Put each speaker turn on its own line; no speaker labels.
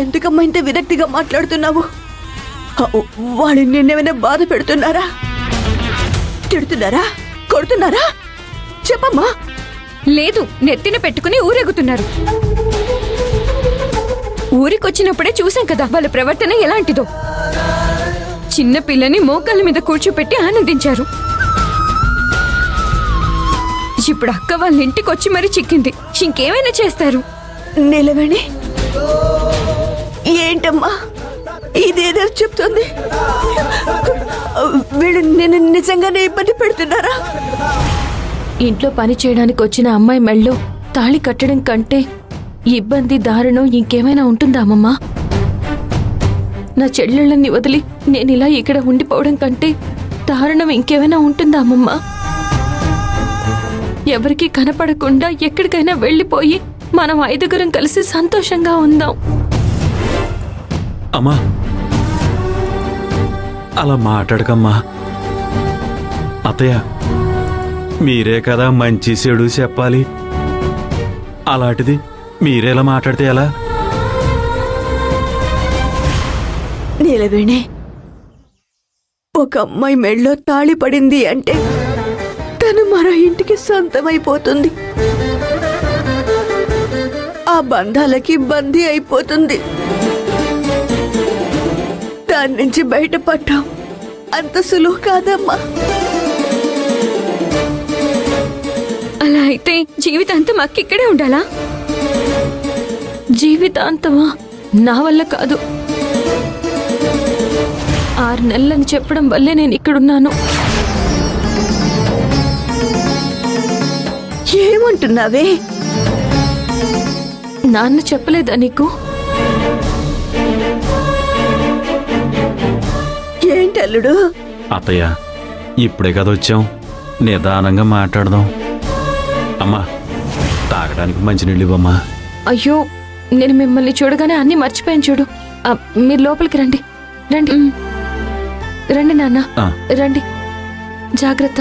ఎందుకమ్మా ఇంత విరక్తిగా మాట్లాడుతున్నావు? వాళ్ళు నిన్నేమైనా బాధ పెడుతున్నారా? తిడుతున్నారా? కొడుతున్నారా? చెప్పమ్మా.
లేదు, నెత్తిన పెట్టుకుని ఊరేగుతున్నారు. ఊరికొచ్చినప్పుడే చూసాం కదా వాళ్ళ ప్రవర్తన ఎలాంటిదో. చిన్న పిల్లని మోకాళ్ళ మీద కూర్చోపెట్టి ఆనందించారు. ఇప్పుడు అక్క వాళ్ళ ఇంటికి వచ్చి మరీ చిక్కింది. ఇంకేమైనా చేస్తారు.
నిలవేణి, ఏంటమ్మా ఇదేదో చెప్తుంది? వీళ్ళు నేను నిజంగానే ఇబ్బంది పెడుతున్నారా?
ఇంట్లో పని చేయడానికి వచ్చిన అమ్మాయి మెళ్ళో తాళి కట్టడం కంటే ఇబ్బంది దారుణం ఇంకేమైనా ఉంటుందా అమ్మమ్మా? నా చెల్లెళ్ళని వదిలి నేనిలా ఇక్కడ ఉండిపోవడం కంటే దారుణం ఇంకేమైనా ఉంటుందా అమ్మమ్మా? ఎవరికీ కనపడకుండా ఎక్కడికైనా వెళ్ళిపోయి మనం 5గురం కలిసి సంతోషంగా ఉందాం.
అమ్మా, అలా మాట్లాడకమ్మా. అత్తయ్య, మీరే కదా మంచి చెడు చెప్పాలి. అలాంటిది మీరేలా మాట్లాడితే ఎలా?
నిలవేణి, ఒక అమ్మాయి మెళ్ళో తాళి పడింది అంటే తను మరో ఇంటికి సొంతమైపోతుంది. ఆ బంధాలకి బందీ అయిపోతుంది. దాని నుంచి బయటపడ్డాం అంత సులువు కాదమ్మా.
అలా అయితే జీవితాంతం అక్క ఇక్కడే ఉండాలా?
జీవితాంతమా? నా వల్ల కాదు. 6 నెలలని చెప్పడం వల్లే నేను ఇక్కడున్నాను.
ఏమంటున్నావే?
నాన్న చెప్పలేదా నీకు?
ఏంటల్లుడు?
అత్తయ్య, ఇప్పుడే కదా వచ్చాం, నిదానంగా మాట్లాడదాం. అమ్మా, తాగడానికి మంచినీళ్ళు ఇవ్వమ్మా.
అయ్యో, నేను మిమ్మల్ని చూడగానే అన్నీ మర్చిపోయాను చూడు. మీరు లోపలికి రండి. రండి రండి నాన్న, రండి. జాగ్రత్త.